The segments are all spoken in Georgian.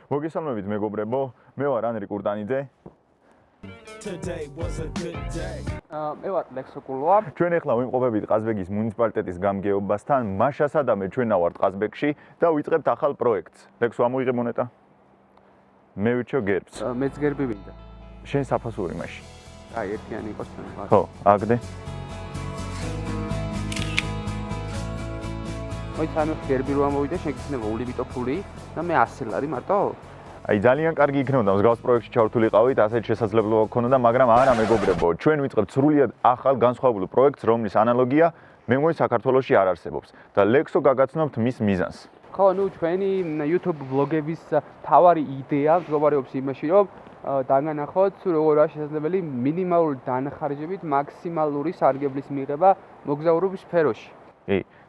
მოგესალმებით მეგობრებო, მე ვარ ანრი კურტანიძე. მე ვარ ლექსო კულოა. ჩვენ ახლა ვიმყოფებით ყაზბეგის მუნიციპალიტეტის გამგეობასთან, მაშასა და მე ჩვენ ვართ ყაზბეგში და ვიწყებთ ახალ პროექტს. ლექსო ამოიღე მონეტა. მე ვირჩევ გერბს. მეც გერბი მინდა. შენ საფასური მაშინ. აი, ერთიანი იყოს თან. ხო, აგდე. მოიცანო გერბი რო ამოვიდა, შეგიძლია ულიმიტო ფული და მე 100 ლარი მარტო. აი ძალიან კარგი იქნებოდა მსგავს პროექტში ჩავთვლიყავით, ასეთ შესაძლებლობა გქონოდა, მაგრამ არა მეგობრებო, ჩვენ ვიწყებთ სრულიად ახალ განსხვავებულ პროექტს, რომლის ანალოგია მე მგონი საქართველოში არ არსებობს და ლექსო გაგაცნობთ მის მიზანს. ხო, ნუ ჩვენი YouTube ბლოგების თავარი იდეა მდგომარეობს იმაში, რომ დაგანახოთ როგორ არის შესაძლებელი მინიმალური დანახარჯებით მაქსიმალური სარგებლის მიღება მოგზაურობის სფეროში.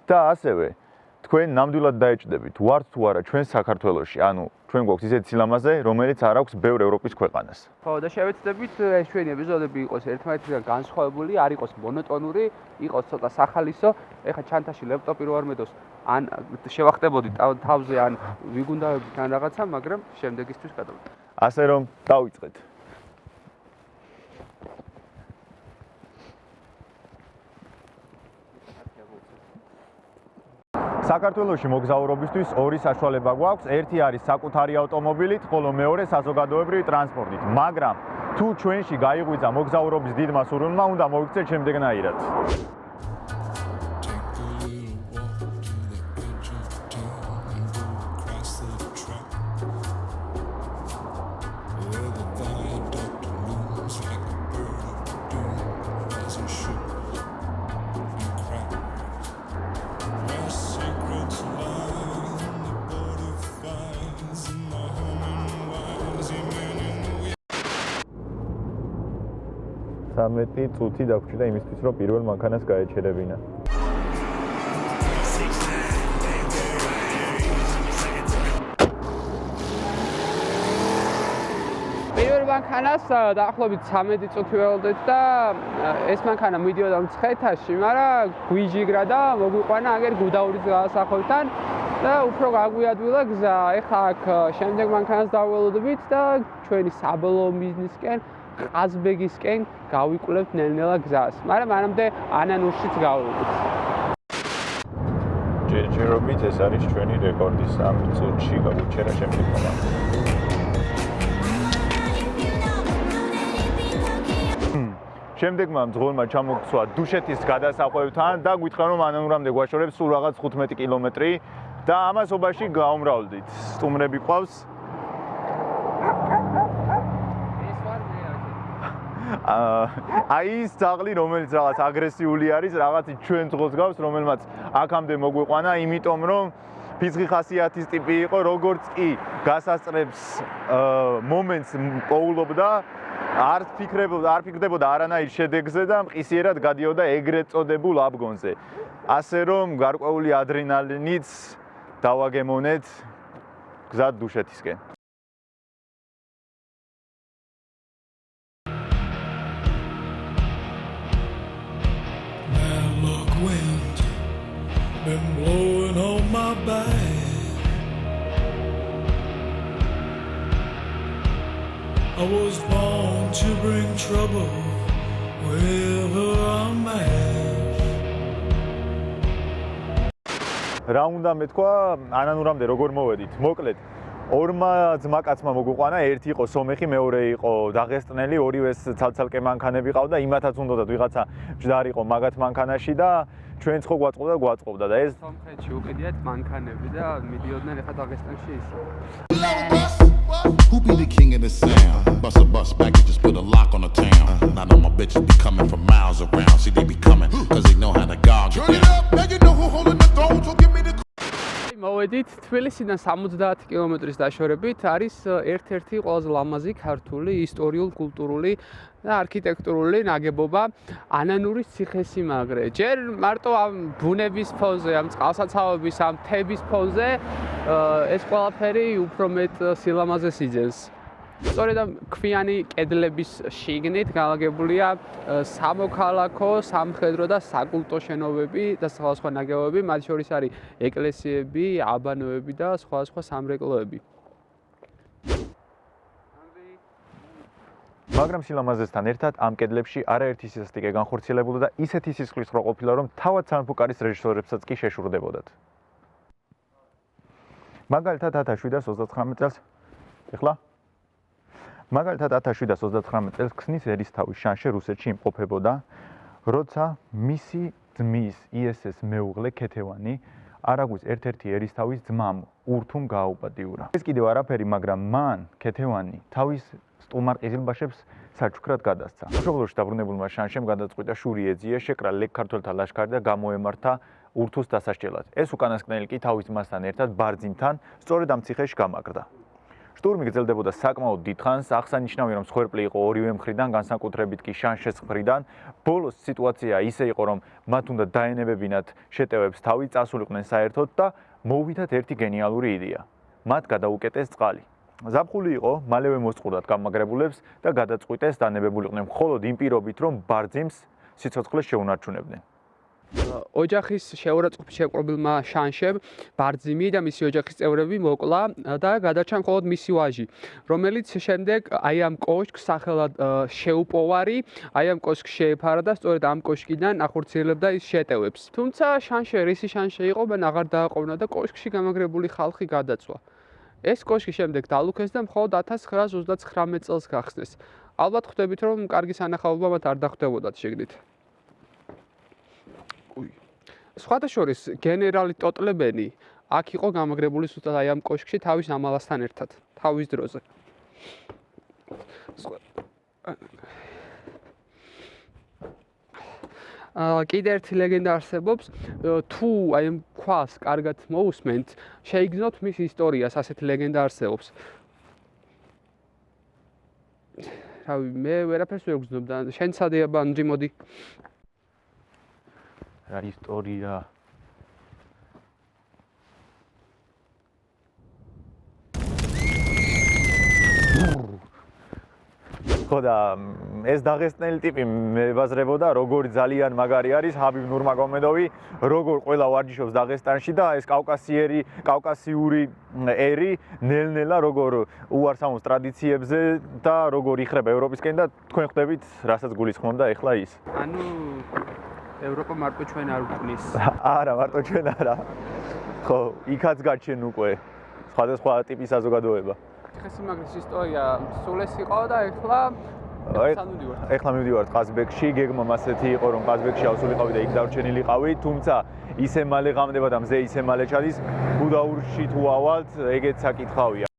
და ასევე თქვენ ნამდვილად დაეჭდებით, ვართ თუ არა ჩვენ საქართველოში, ანუ ჩვენ გვაქვს ისეთი სილამაზე, რომელიც არ აქვს ბევრ ევროპის ქვეყანას. ხო, და შევეცდებით ეს ჩვენი ეპიზოდები იყოს ერთმანეთიდან განსხვავებული, არ იყოს მონოტონური, იყოს ცოტა სახალისო. ეხლა ჩანთაში ლეპტოპი რო არ მედოს, ან შევახტებოდი თავზე, ან ვიგუნდავებით ან რაღაცა, მაგრამ შემდეგისთვის გადავიდეთ. ასე რომ დავიწყეთ. საქართველოში მოგზაურობისთვის ორი საშუალება გვაქვს. ერთი არის საკუთარი ავტომობილით, ხოლო მეორე საზოგადოებრივი ტრანსპორტით. მაგრამ თუ ჩვენში გაიღვიძა მოგზაურობის დიდმა სურვილმა, უნდა მოვიქცეთ შემდეგნაირად. სამეტი წუთი დაგვრჩა იმისთვის, რომ პირველ მანქანას გაეჩერებინა. პირველ მანქანას დაახლოებით 13 წუთი ველოდეთ და ეს მანქანა მიდიოდა მცხეთაში, მაგრამ გვიჟიგრა და მოგვიყვანა აგერ გუდაურის გასახოვთან და უფრო გაგვიადვილა გზა. ეხლა აქ შემდეგ მანქანას დაველოდებით და ჩვენი საბოლოო მიზნისკენ ყაზბეგისკენ გავიკვლევთ ნელ-ნელა გზას, მაგრამ მანამდე ანანურშიც გავუვით. ჯერჯერობით ეს არის ჩვენი რეკორდი 3 წუთში გაგვიჩერა შემდეგ მომენტი. შემდეგმა მძღოლმა ჩამოგცვა დუშეთის გადასახვევთან და გითხრა რომ ანანურამდე გვაშორებს სულ რაღაც 15 კილომეტრი და ამასობაში გავუმრავლდით. სტუმრები ყავს. აი ის ძაღლი, რომელიც რაღაც აგრესიული არის, რაღაც ჩვენ ძღოლს გავს, რომელმაც აქამდე მოგვიყვანა, იმიტომ რომ ფიცხი ხასიათის ტიპი იყო, როგორც კი გასასწრებს მომენტს პოულობდა, არ ფიქრდებოდა არანაირ შედეგზე და მყისიერად გადიოდა ეგრეთ წოდებულ აბგონზე. ასე რომ გარკვეული ადრენალინით დავაგემონეთ გზად დუშეთისკენ. Been blowing on my back. I was born to bring trouble wherever I'm at. რა უნდა მეთქვა ანანურამდე როგორ მოვედით? მოკლედ ორმა ძმაკაცმა მოგვიყვანა, ერთი იყო სომეხი, მეორე იყო დაღესტნელი, ორივეს ცალ-ცალკე მანქანები ყავდა, იმათაც უნდათ ვიღაცა ჯდარიყო მაგათ მანქანაში და ჩვენც ხო გვაწყობდა და ეს სომხეთში უკიდიათ მანქანები და მიდიოდნენ ეხა დაღესტანში ისე. Who be the king of the sound? Bust a bus packages, put a lock on the town. Now know my bitches be coming from miles around. See they be coming, cause they know how to gouge it down. Turn it up, now you know who holding the throne, so give me the მოვედით თბილისიდან 70 კილომეტრის დაშორებით არის ერთ-ერთი ყველაზე ლამაზი ქართული ისტორიულ-კულტურული და არქიტექტურული ნაგებობა ანანურის ციხესიმაგრე. ჯერ მარტო ამ ბუნების ფონზე, ამ წყალსაცავების, ამ მთების ფონზე ეს ყველაფერი უფრო მეტ სილამაზეს იძენს. სწორედ ამ ქვიანი კედლების შიგნით განლაგებულია სამოქალაქო, სამხედრო და საკულტო შენობები და სხვადასხვა ნაგებობები, მათ შორის არის ეკლესიები, აბანოები და სხვადასხვა სამრეკლოები. მაგრამ სილამაზესთან ერთად ამ კედლებში არაერთი სისასტიკე განხორციელებულა და ისეთი სისხლის რო ყოფილა, რომ თავად სამეფო კარის რეჟისორებსაც კი შეშურდებოდათ. მაგალითად 1739 წელს ეხლა მაგალითად 1739 წელს ქსნის ერისთავის შანშე რუსეთში იმყოფებოდა, როცა მისი ძმის იესეს მეუღლე ქეთევანი არაგვის ერთ-ერთი ერისთავის ძმამ ურთუმ გააუბადიურა. ეს კიდევ არაფერი, მაგრამ მან ქეთევანი თავის სტუმარ ყიზილბაშებს საჩუქრად გადასცა. მშობლოში დაბრუნებულმა შანშემ გადაწყვიტა შური ეძია, შეკრა ლეკ ქართველთა ლაშქარი და გამოემართა ურთუს დასაშჯელად. ეს უკანასკნელი კი თავის ძმასთან ერთად ბარძიმთან სწორედ ამ ციხეში გამაგრდა. შტურმი გრძელდებოდა საკმაოდ დიდ ხანს, აღსანიშნავია, რომ მსხვერპლი იყო ორივე მხრიდან, განსაკუთრებით კი შანშეს მხრიდან. ბოლოს სიტუაცია ისე იყო, რომ მათ უნდა დაენებებინათ შეტევებს თავი, წასულიყვნენ საერთოდ და მოუვიდათ ერთი გენიალური იდეა. მათ გადაუკეტეს წყალი. ზაფხული იყო, მალევე მოსწყურდათ გამაგრებულებს და გადაწყვიტეს დანებებულიყვნენ მხოლოდ იმ პირობით, რომ ბარძიმს სიცოცხლეს შეუნარჩუნებდნენ. ოჯახის შეურაცხყოფით შეპყრობილმა შანშემ ბარძიმი და მისი ოჯახის წევრები მოკლა და გადარჩა მხოლოდ მისი ვაჟი, რომელიც შემდეგ აი ამ კოშკს სახელად შეუპოვარი, აი ამ კოშკს შეეფარა და სწორედ ამ კოშკიდან ახორციელებდა ის შეტევებს. თუმცა შანშე რისი შანშე იყო, მან აღარ დააყოვნა და კოშკში გამაგრებული ხალხი გადაწვა. ეს კოშკი შემდეგ დალუქეს და მხოლოდ 1939 წელს გახსნეს. ალბათ ხვდებით, რომ კარგი სანახაობა მათ არ დახვდებოდათ შეგნით. სხვადასხვის გენერალი ტოტლებენი აქ იყო გამაგრებული სულ აი ამ კოშკში თავის ამალასთან ერთად, თავის დროზე. კიდევ ერთი ლეგენდა არსებობს, თუ აი ამ ქვას კარგად მოусმენთ, შეიგრძნოთ მის ისტორიას, ასეთი ლეგენდა არსებობს. რავი, მე ვერაფერს ვერ ვგრძნობ და შენ სადია ბანჯი, მოდი. რა ისტორია? ხოდა ეს დაღესტნელი ტიპი მებაზრებოდა, როგორ ძალიან მაგარი არის ჰაბიბ ნურმაგომედოვი, როგორ ყველა ვარჯიშობს დაღესტანში და ეს კავკასიური ერი ნელ-ნელა როგორ უარს ამოს ტრადიციებზე და როგორ იხრება ევროპისკენ და თქვენ ხვდებით, რასაც გულისხმობდა ეხლა ის. ანუ ევროპა მარტო ჩვენ არ ვკვნის. არა, მარტო ჩვენ არა. ხო, იქაც გაჩენ უკვე სხვადასხვა ტიპის საზოგადოება. ციხესიმაგრის ისტორია სულ ეს იყო და ეხლა მივდივართ ყაზბეგში, გეგმა ასეთი იყო, რომ ყაზბეგში ავსულიყავი და იქ დარჩენილიყავი, თუმცა ისე მალე ღამდება და მზე ისე მალე ჩადის, გუდაურში თუ ავალთ, ეგეც საკითხავია.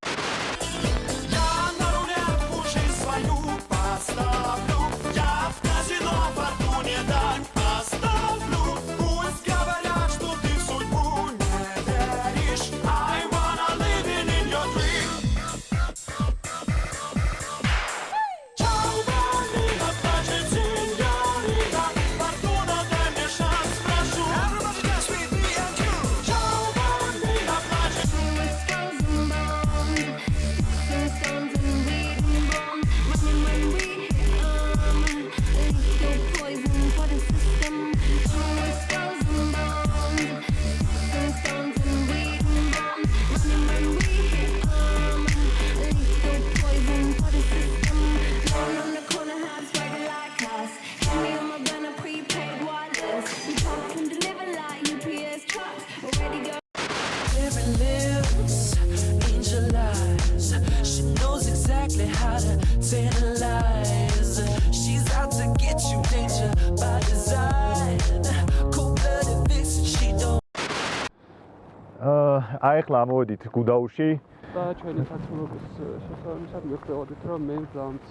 ახლა ამოვედით გუდაურში და ჩვენი საცხოვრების შესაბამისად მივხვდებით, რომ მე მგზავრობ.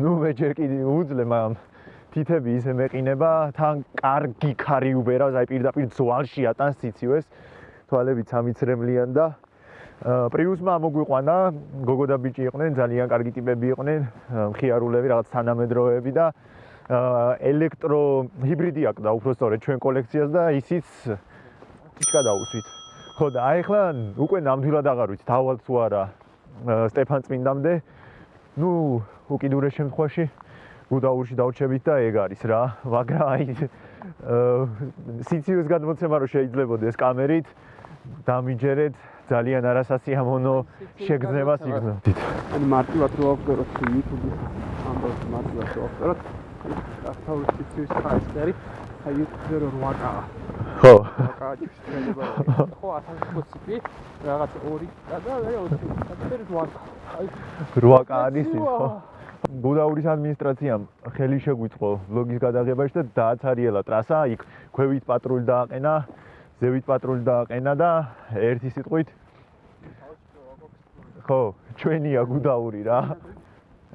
ნუ მე ჯერ კიდე უძლე, მაგრამ თითები ისე მეყინება, თან კარგი ქარი უბერავს, აი პირდაპირ ძვალში ატანს სიცივეს, თვალებით სამიცრემლიან და პრიუსმა მოგვიყვანა, გოგო და ბიჭი იყვნენ, ძალიან კარგი ტიპები იყვნენ, მხიარულები, რაღაც თანამედროვეები და ელექტრო ჰიბრიდი აქვს და უბრალოდ ჩვენ კოლექციას და ისიც ისკა დაუსვით. ხო და აი ახლა უკვე ნამდვილად აღარ ვიცი, დავალ თუ არა სტეფან წმინდამდე ნუ უკიდურეს შემთხვევაში გუდაურში დავრჩებით და ეგ არის რა, მაგრამ აი სიცივის გადმოცემა რომ შეიძლებოდეს კამერით დამიჯერეთ ძალიან არასასიამოვნო შეგრძნებას იგრძნობდით. ანუ მარტივად რო ავწეროთ YouTube-ის ამბავს მარტივად რო ავწეროთ ახალ სიცივის ხაისერი აი YouTube-ზე რო 8-ა. ხო. 8-ა შეიძლება. ხო 1050p რაღაც 2 და მე 20 და 8. აი 8 არის ის ხო? გუდაურის ადმინისტრაციამ ხელი შეგვიწყო ბლოგის გადაღებაში და დააცარიელა ტრასა, იქ ქვევით პატრული დააყენა, ზევით პატრული დააყენა და ერთი სიტყვით ხო, ჩვენია გუდაური რა.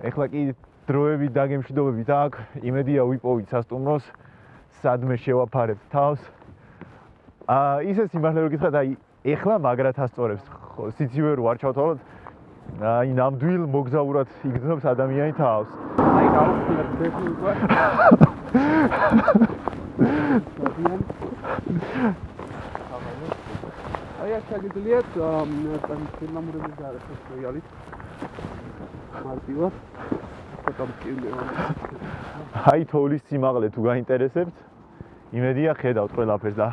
ეხლა კი დროებით დაგემშვიდობებით აქ, იმედია ვიპოვით სასტუმროს, სადმე შევაფარებთ თავს. ისე სიმართლე რომ გითხრათ, აი ეხლა მაგრად ასწორებს, სიცივე რო არ ჩავთვალოთ, აი ნამდვილ მოგზაურად იგრძნობს ადამიანი თავს. აი გავხსნათ ტექნიკა. აი აქ შეგიძლიათ ფილმამურების გარეთ სერიალით. მარტივად ცოტა მტკივნევა. აი თოვლის სიმაღლე თუ გაინტერესებთ, იმედია ხედავთ ყველაფერს და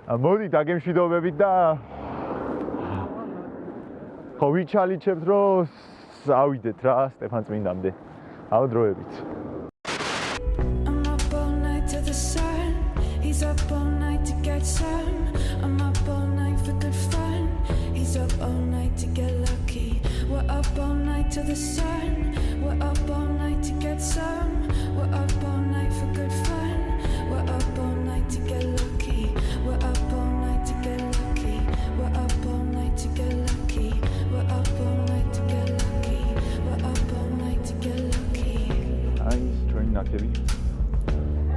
მოდი დაგემშვიდობებით და ხო ვიჩალიჩებთ რომ ავიდეთ რა სტეფანწმინდამდე. აუ დროებით. I'm up all night to the sun. He's up all night to get some. I'm up all night for good fun. He's up all night to get lucky. We're up all night to the sun. We're up all night to get some. We're up all night for good fun. We're up all night to get lucky. We're up all night to get lucky. We're up all night to get lucky. We're up all night to get lucky. We're up all night to get lucky. აი ჩვენი ნაკები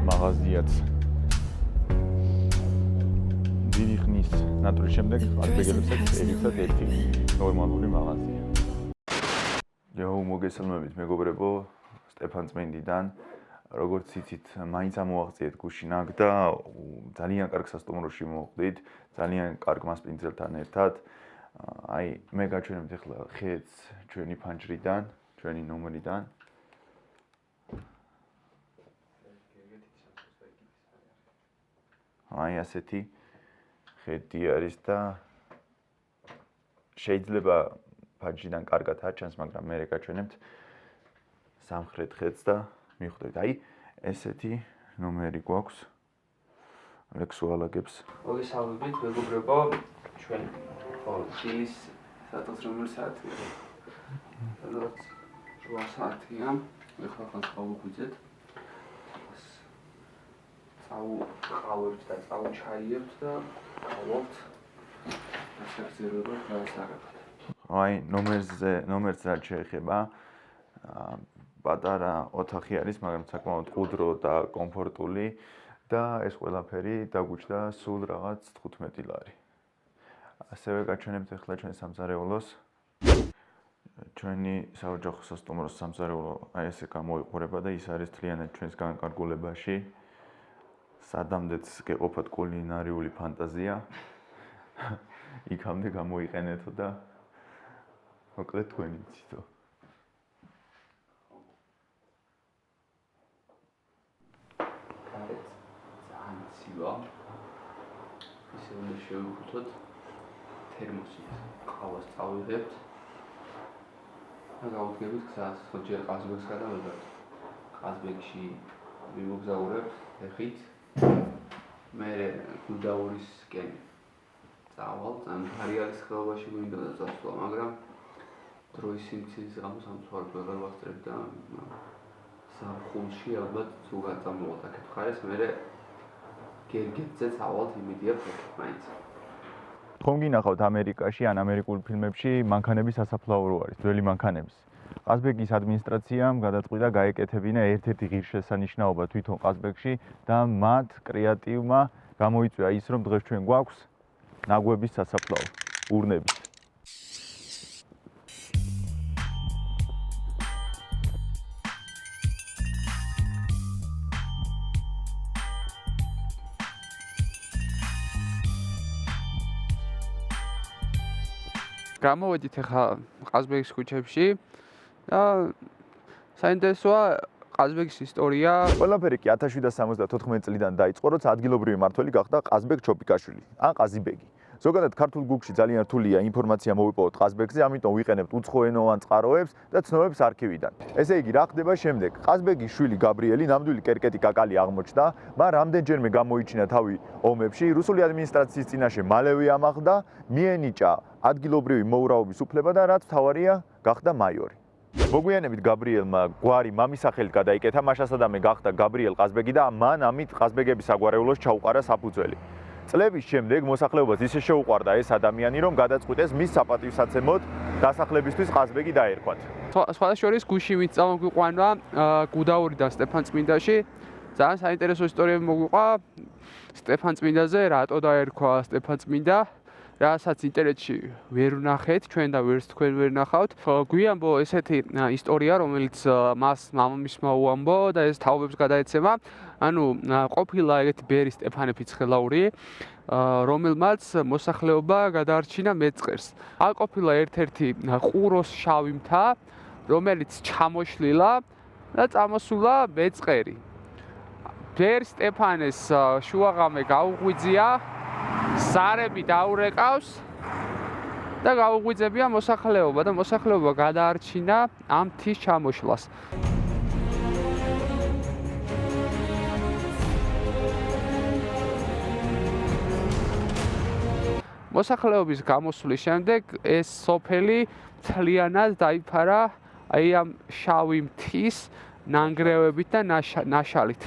მაღაზიაც დიდი ხნის ნატურის შემდეგ აღბეგელებსაც ერთად ერთი ნორმალური მაღაზია. მოგესალმებით მეგობრებო, სტეფანწმინდიდან. როგორც იცით, მაინც ამოაღწიეთ გუშინაკ და ძალიან კარგ სასტუმროში მოვხდით, ძალიან კარგ მასპინძელთან ერთად. აი მე გაჩვენებთ ახლა ხეთს ჩვენი ფანჯრიდან, ჩვენი ნომერიდან. აი ასეთი ხეთი არის და შეიძლება ფანჯრიდან კარგად არჩენს, მაგრამ მე გაჩვენებთ სამხრეთ ხეთს და მიხვდებით. აი ესეთი ნომერი გვაქვს. ლექსუალაგებს. მოგესალმებით მეგობრებო, ჩვენ ის სადღაც რომელი საათია? სადღაც 8 საათია. ეხლა ხან წავუგვიძეთ. წავუყავებთ და წავუჩაიებთ და ყავობთ. ასაკზერობა გავასწრებთ. აი ნომერს რაც შეეხება პატარა ოთახი არის, მაგრამ საკმაოდ მყუდრო და კომფორტული და ეს ყველაფერი დაგუჩნდა სულ რაღაც 15 ლარი. ასევე გაჩვენებთ ახლა ჩვენ სამზარეულოს. ჩვენი საოჯახო სასტუმროს სამზარეულო აი ესე გამოიყურება და ის არის მთლიანად ჩვენს განკარგულებაში. სადამდეც გეყოფათ კულინარიული ფანტაზია. იქამდე გამოიყენეთო და მოკლედ თქვენ იცითო. ცივა ისე უნდა შევიხუთოთ თერმოსით ყავას წავიღებთ და გავუდგებით გზას, ხო ჯერ ყაზბეგს გადავედოთ. ყაზბეგში ვიმოგზაურებთ ეხით მე გუდაურისკენ წავალთ, ან ჰარიალის ხეობაში გვინდოდა წასვლა, მაგრამ დროის სიმცირის გამო სამწუხაროდ ვეღარ ვასწრებ და სამხულში ალბათ ზოგადად წამოვალთ აქეთ ხარეს მე გერგეთზე წავალთ იმედია ფეხით მაინც. თქვენ გინახავთ ამერიკაში ან ამერიკულ ფილმებში მანქანების სასაფლაორო არის, ძველი მანქანების. ყაზბეგის ადმინისტრაციამ გადაწყვიტა გაეკეთებინა ერთ-ერთი ღირსშესანიშნაობა თვითონ ყაზბეგში და მათ კრეატივმა გამოიწვია ის, რომ დღეს ჩვენ გვაქვს ნაგვების სასაფლაო, ურნების. გამოვედით ახლა ყაზბეგის ქუჩებში და საინტერესოა ყაზბეგის ისტორია. ყველაფერი კი 1774 წლიდან დაიწყო, როცა ადგილობრივი მმართველი გახდა ყაზბეგ ჩოპიკაშვილი, ან ყაზიბეგი. ზოგადად ქართულ გუგლში ძალიან რთულია ინფორმაცია მოვიპოვოთ ყაზბეგზე, ამიტომ ვიყენებთ უცხოენოვან წყაროებს და ცნობებს არქივიდან. ესე იგი, რა ხდება შემდეგ? ყაზბეგის შვილი გაბრიელი, ნამდვილი კერკეტი კაკალი აღმოჩნდა, მაგრამ რამდენჯერმე გამოიჩინა თავი ომებში, რუსული ადმინისტრაციის წინაშე მალევე ამაღლდა, მიენიჭა ადგილობრივი მოურავობის უფლება და რაც მთავარია, გახდა მაიორი. მოგვიანებით გაბრიელმა გვარი მამის სახელით გადაიკეთა, მაშასადამე გახდა გაბრიელ ყაზბეგი და მან ამით ყაზბეგების საგვარეულოს ჩაუყარა საფუძველი. წლების შემდეგ მოსახლეობას ისე შეუყვარდა ეს ადამიანი, რომ გადაწყვიტეს მის საპატივსაცემოდ დასახლებისთვის ყაზბეგი დაერქვათ. სხვა შორის გუში ვინც წამოგვიყვანა გუდაურიდან სტეფანწმინდაში, ძალიან საინტერესო ისტორიები მოგვიყვა სტეფანწმინდაზე, რატო დაერქვა სტეფანწმინდა. რასაც ინტერნეტში ვერ ვნახეთ, ჩვენ და ვერც თქვენ ვერ ნახავთ. გვიანბო ესეთი ისტორია, რომელიც მას მამამისმა უამბო და ეს თაობებს გადაეცემა. ანუ ყოფილა ეგეთი ბერი სტეფანე ფიცხელაური, რომელმაც მოსახლეობა გადაარჩინა მეწყერს. აქ ყოფილა ერთ-ერთი ყუროს შავი მთა, რომელიც ჩამოშლილა და წამოსულა მეწყერი. ბერ სტეფანეს შუაღამე გაუღვიძია, სარები დაურეკავს და გაუღვიძებია მოსახლეობა და მოსახლეობა გადაარჩინა ამ მთის ჩამოშლას. მოსახლეობის გამოსვლის შემდეგ ეს სოფელი მთლიანად დაიფარა აი ამ შავი მთის ნანგრევებით და ნაშალით.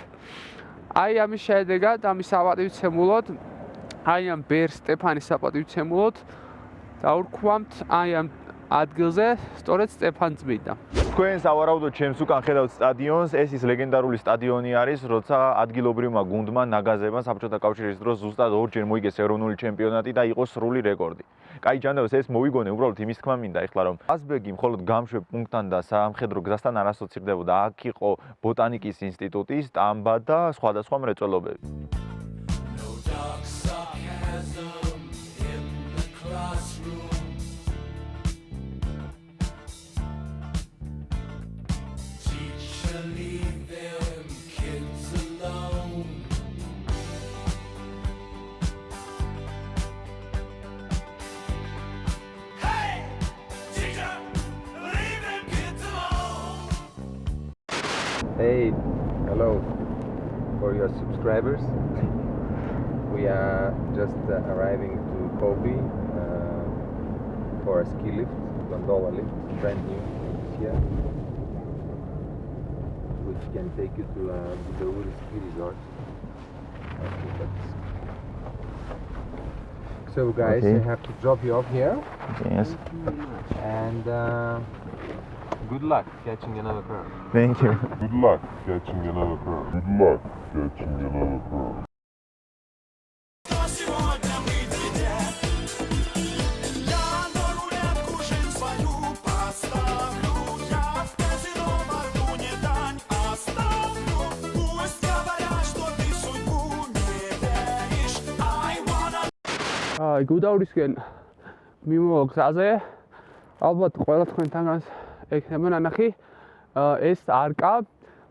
აი ამის შედეგად, ამის საპატივცემულოდ აი ამ ბერ სტეფანის საპატივცემულოდ დაურქვამთ აი ამ ადგილზე სწორედ სტეფანწმინდა. თქვენ სავარაუდოდ ჩემს უკან ხედავთ სტადიონს, ეს ის ლეგენდარული სტადიონი არის, როცა ადგილობრივმა გუნდმა ნაგაზებმა საბჭოთა კავშირის დროს ზუსტად ორჯერ მოიგეს ეროვნული ჩემპიონატი და იყო სრული რეკორდი. კაი ჯანდაბას ეს მოვიგონე უბრალოდ იმის თქმა მინდა ეხლა რომ ყაზბეგი მხოლოდ გამშვებ პუნქტთან და სამხედრო გზასთან არ ასოცირდებოდა, აქ იყო ბოტანიკის ინსტიტუტი, სტამბა და სხვადასხვა მრეწველობები. Hey, hello for your subscribers. We are just arriving to Kobe for a ski lift, gondola lift, brand new here, which can take you to Budauri ski resort. So guys, Okay. I have to drop you off here, Yes. and good luck catching another bird. Thank you. Good luck catching another bird. Good luck catching another bird. გუდაურისკენ მიმოვა გზაზე ალბათ ყველა თქვენთანაც ექნება ნანახი ეს არკა,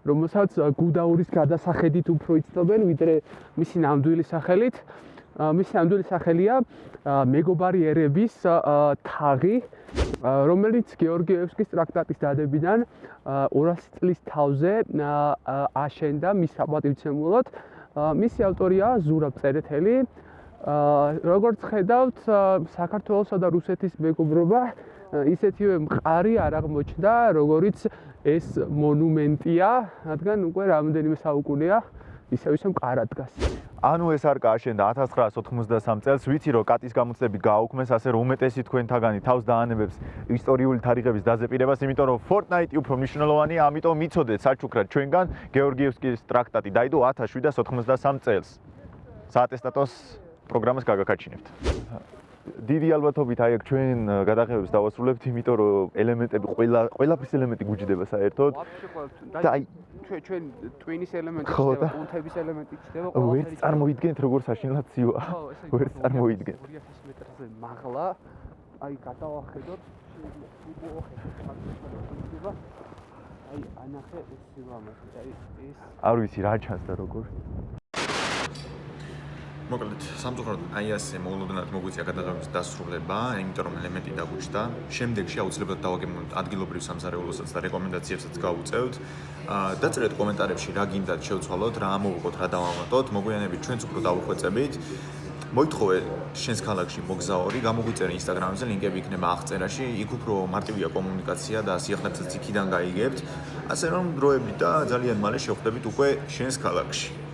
რომელსაც გუდაურის გადასახედით უფრო იცნობენ, ვიდრე მისი ნამდვილი სახელით. მისი ნამდვილი სახელია მეგობარი ერების თაღი, რომელიც გეორგიევსკის ტრაქტატის დადებიდან 200 წლის თავზე აშენდა მის საპატივცემულოდ. მისი ავტორია ზურაბ წერეთელი. როგორც ხედავთ, საქართველოსა და რუსეთის მეგობრობა ისეთივე მყარი არ აღმოჩნდა, როგორიც ეს მონუმენტია, რადგან უკვე რამდენიმე საუკუნეა ისევ მყარად დგას. ანუ ეს არკა აშენდა 1993 წელს, ვიცი რომ კატის გამოცდები გააუქმეს, ასე რომ უმეტესი თქვენთაგანი თავს დაანებებს ისტორიული თარიღების დაზეპირებას, იმიტომ რომ Fortnite უფრო მნიშვნელოვანია, ამიტომ მიცოდეთ საჩუქრად ჩვენგან გეორგიევსკის ტრაქტატი დაიდო 1793 წელს. საატესტატოს პროგრამას გაგაკაჩინებთ. დიდი ალბათობით აი აქ ჩვენ გადაღებებს დავასრულებთ, იმიტომ რომ ელემენტები ყველაფრის ელემენტი გუჯდება საერთოდ. და აი ჩვენ ტვინის ელემენტი ხო, ჩდება, და- კუნთების ელემენტი ჩდება, ვერც წარმოიდგენთ როგორ საშინლად ცივა. ვერც წარმოიდგენთ. 2000 მეტრზე მაღლა, აი გადავახედოთ, აი ანახე ეს სილამაზი, აი ეს არ ვიცი რა ჩანს და როგორ. მოკლედ, სამწუხაროდ აი ასე მოულოდნელად მოგვიწია გადაღების დასრულება, იმიტომ რომ ელემენტი დაგუჩნდა. შემდეგში აუცილებლად დავაგებინოთ ადგილობრივ სამზარეულოსაც და რეკომენდაციებსაც გავუწევთ. დაწერეთ კომენტარებში რა გინდათ შევცვალოთ, რა ამოვიღოთ, რა დავამატოთ, მოგვიანებით ჩვენც უფრო დავუხვეწებით. მოითხოვე შენს ქალაქში მოგზაური, გამოგვიწერე Instagram-ზე, ლინკები იქნება აღწერაში, იქ უფრო მარტივია კომუნიკაცია და სიახლეებსაც იქიდან გაიგებთ. ასე რომ დროებით და ძალიან მალე შევხვდებით უკვე შენს ქალაქში.